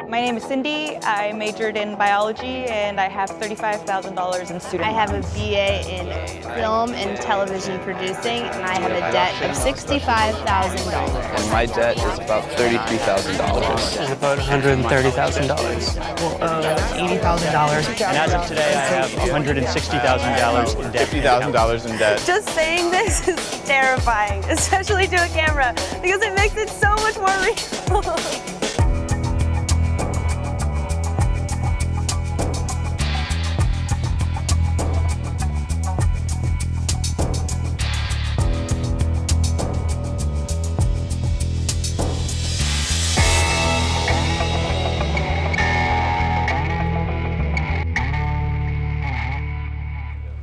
My name is Cindy. I majored in biology and I have $35,000 in student I have a loans. BA in film and television producing, and I have a debt of $65,000. And my debt is about $33,000. And about $130,000. We'll owe $80,000. And as of today, I have $160,000 in debt. $50,000 in debt. Just saying this is terrifying, especially to a camera, because it makes it so much more real.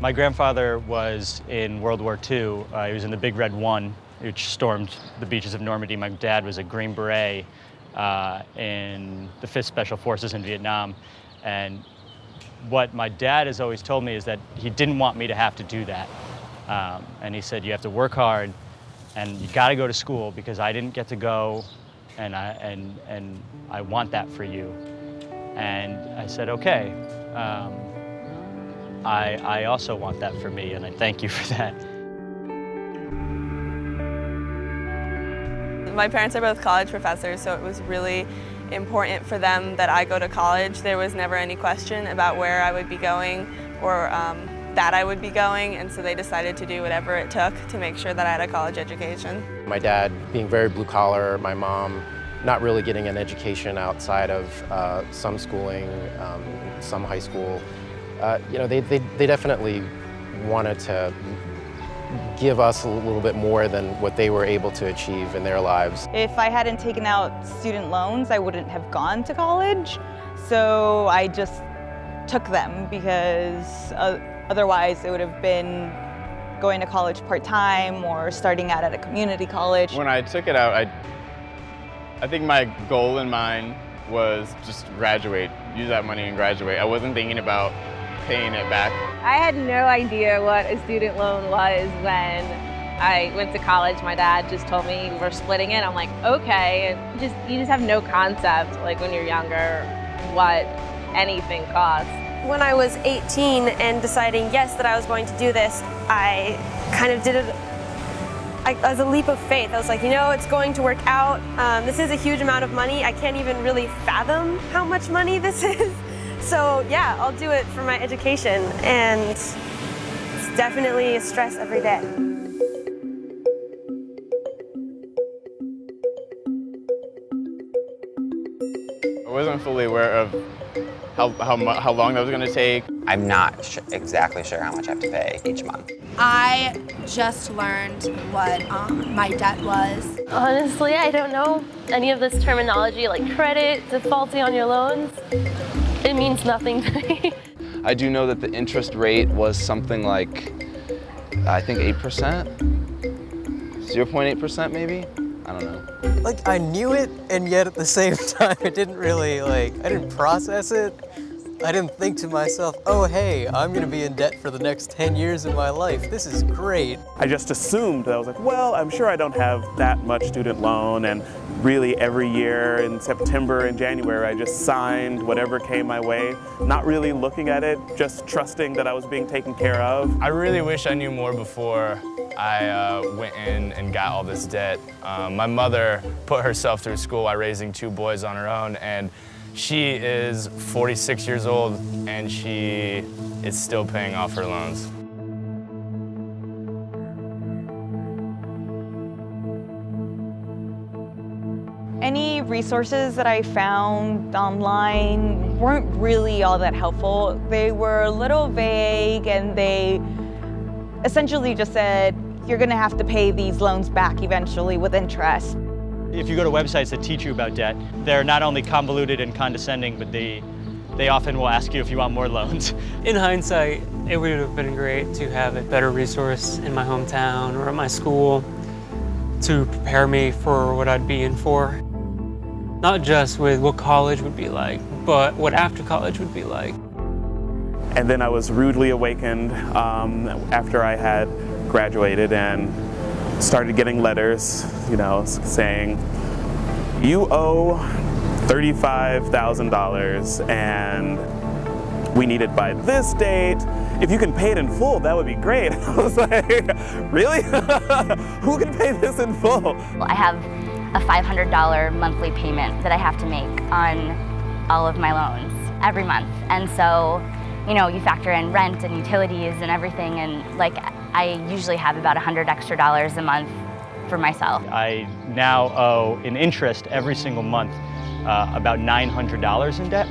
My grandfather was in World War II. He was in the Big Red One, which stormed the beaches of Normandy. My dad was a Green Beret in the 5th Special Forces in Vietnam. And what my dad has always told me is that he didn't want me to have to do that. And he said, you have to work hard and you gotta go to school because I didn't get to go and I want that for you. And I said, okay. I also want that for me, and I thank you for that. My parents are both college professors, so it was really important for them that I go to college. There was never any question about where I would be going or that I would be going, and so they decided to do whatever it took to make sure that I had a college education. My dad being very blue collar, my mom not really getting an education outside of some schooling, some high school. You know, they definitely wanted to give us a little bit more than what they were able to achieve in their lives. If I hadn't taken out student loans, I wouldn't have gone to college. So I just took them because otherwise it would have been going to college part-time or starting out at a community college. When I took it out, I think my goal in mind was just graduate, use that money and graduate. I wasn't thinking about paying it back. I had no idea what a student loan was when I went to college. My dad just told me we're splitting it. I'm like, okay. And you just have no concept, like when you're younger, what anything costs. When I was 18 and deciding, yes, that I was going to do this, I kind of did it as a leap of faith. I was like, you know, it's going to work out. This is a huge amount of money. I can't even really fathom how much money this is. So yeah, I'll do it for my education, and it's definitely a stress every day. I wasn't fully aware of how long that was going to take. I'm not exactly sure how much I have to pay each month. I just learned what my debt was. Honestly, I don't know any of this terminology like credit, defaulting on your loans. It means nothing to me. I do know that the interest rate was something like, I think 8%, 0.8% maybe? I don't know. Like, I knew it, and yet at the same time, it didn't really, I didn't process it. I didn't think to myself, oh, hey, I'm gonna be in debt for the next 10 years of my life. This is great. I just assumed that I was like, well, I'm sure I don't have that much student loan, and really every year in September and January, I just signed whatever came my way, not really looking at it, just trusting that I was being taken care of. I really wish I knew more before I went in and got all this debt. My mother put herself through school while raising 2 boys on her own, and she is 46 years old, and she is still paying off her loans. Any resources that I found online weren't really all that helpful. They were a little vague, and they essentially just said, you're gonna have to pay these loans back eventually with interest. If you go to websites that teach you about debt, they're not only convoluted and condescending, but they often will ask you if you want more loans. In hindsight, it would have been great to have a better resource in my hometown or at my school to prepare me for what I'd be in for. Not just with what college would be like, but what after college would be like. And then I was rudely awakened after I had graduated and started getting letters, you know, saying, you owe $35,000 and we need it by this date. If you can pay it in full, that would be great. I was like, really? Who can pay this in full? Well, I have a $500 monthly payment that I have to make on all of my loans every month. And so, you know, you factor in rent and utilities and everything, and like I usually have about $100 extra a month for myself. I now owe in interest every single month about $900 in debt,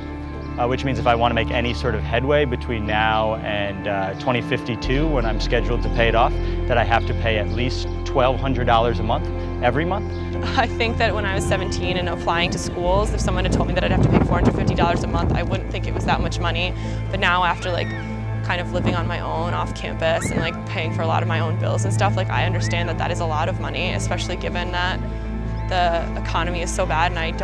which means if I want to make any sort of headway between now and 2052, when I'm scheduled to pay it off, that I have to pay at least $1,200 a month, every month. I think that when I was 17 and applying to schools, if someone had told me that I'd have to pay $450 a month, I wouldn't think it was that much money. But now after like kind of living on my own off campus and like paying for a lot of my own bills and stuff, like I understand that that is a lot of money, especially given that the economy is so bad, and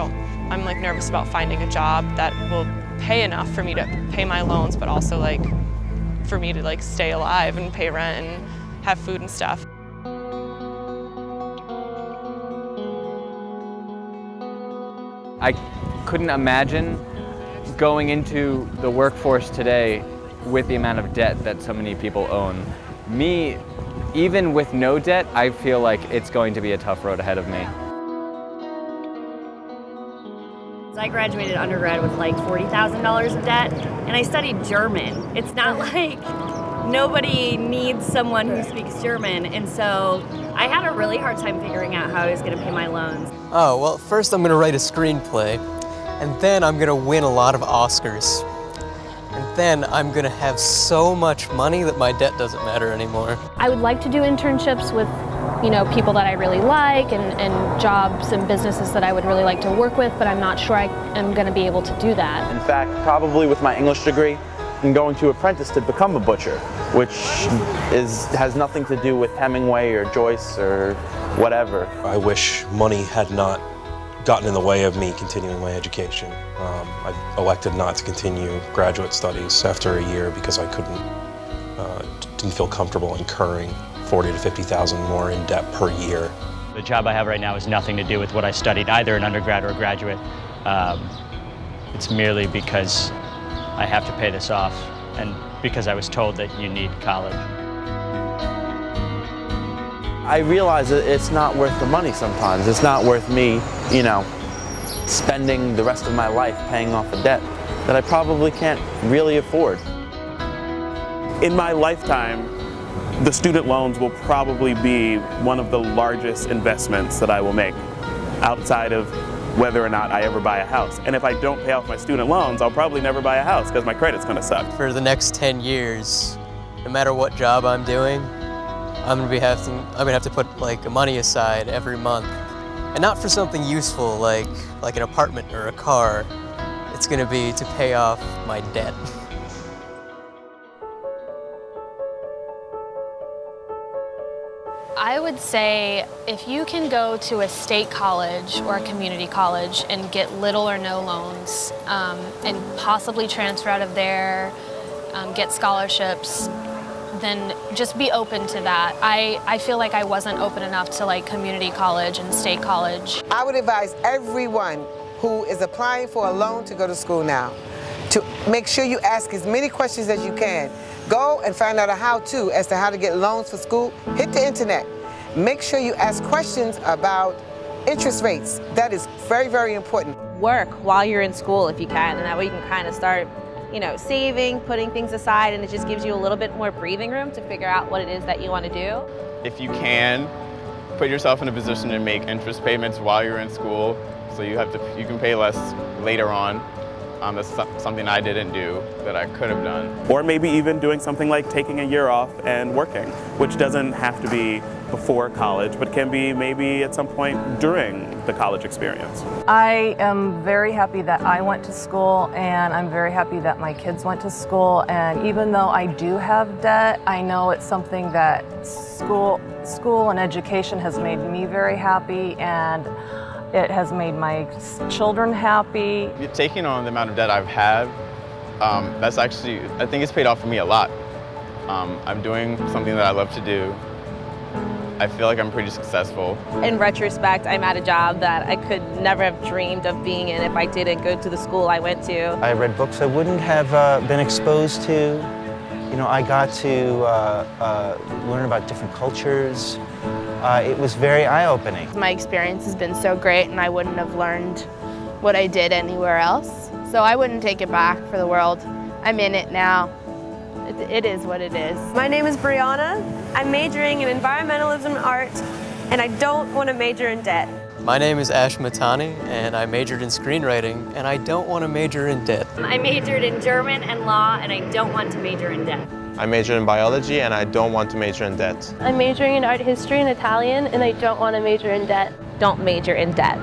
I'm like nervous about finding a job that will pay enough for me to pay my loans, but also like for me to like stay alive and pay rent and have food and stuff. I couldn't imagine going into the workforce today with the amount of debt that so many people own. Me, even with no debt, I feel like it's going to be a tough road ahead of me. I graduated undergrad with like $40,000 in debt, and I studied German. It's not like nobody needs someone who speaks German, and so I had a really hard time figuring out how I was going to pay my loans. Oh, well, first I'm going to write a screenplay, and then I'm going to win a lot of Oscars. And then I'm going to have so much money that my debt doesn't matter anymore. I would like to do internships with, you know, people that I really like and jobs and businesses that I would really like to work with, but I'm not sure I am going to be able to do that. In fact, probably with my English degree, I'm going to apprentice to become a butcher, which has nothing to do with Hemingway or Joyce or whatever. I wish money had not gotten in the way of me continuing my education. I elected not to continue graduate studies after a year because I didn't feel comfortable incurring $40,000 to $50,000 more in debt per year. The job I have right now has nothing to do with what I studied, either an undergrad or a graduate. It's merely because I have to pay this off, and because I was told that you need college. I realize that it's not worth the money sometimes. It's not worth me, you know, spending the rest of my life paying off a debt that I probably can't really afford. In my lifetime, the student loans will probably be one of the largest investments that I will make outside of whether or not I ever buy a house. And if I don't pay off my student loans, I'll probably never buy a house because my credit's gonna suck. For the next 10 years, no matter what job I'm doing, I'm gonna have to put like money aside every month. And not for something useful like an apartment or a car. It's gonna be to pay off my debt. I would say if you can go to a state college or a community college and get little or no loans and possibly transfer out of there, get scholarships, then just be open to that. I feel like I wasn't open enough to like community college and state college. I would advise everyone who is applying for a loan to go to school now to make sure you ask as many questions as you can. Go and find out a how-to as to how to get loans for school. Hit the internet. Make sure you ask questions about interest rates. That is very, very important. Work while you're in school if you can, and that way you can kind of start, you know, saving, putting things aside, and it just gives you a little bit more breathing room to figure out what it is that you want to do. If you can, put yourself in a position to make interest payments while you're in school, so you can pay less later on. That's something I didn't do that I could have done. Or maybe even doing something like taking a year off and working, which doesn't have to be before college, but can be maybe at some point during the college experience. I am very happy that I went to school, and I'm very happy that my kids went to school, and even though I do have debt, I know it's something that school and education has made me very happy, and it has made my children happy. Taking on the amount of debt I've had, that's actually, I think it's paid off for me a lot. I'm doing something that I love to do, I feel like I'm pretty successful. In retrospect, I'm at a job that I could never have dreamed of being in if I didn't go to the school I went to. I read books I wouldn't have been exposed to. You know, I got to learn about different cultures. It was very eye-opening. My experience has been so great, and I wouldn't have learned what I did anywhere else. So I wouldn't take it back for the world. I'm in it now. It is what it is. My name is Brianna. I'm majoring in environmentalism and art, and I don't want to major in debt. My name is Ash Matani, and I majored in screenwriting, and I don't want to major in debt. I majored in German and law, and I don't want to major in debt. I majored in biology and I don't want to major in debt. I'm majoring in art history and Italian, and I don't want to major in debt. Don't major in debt.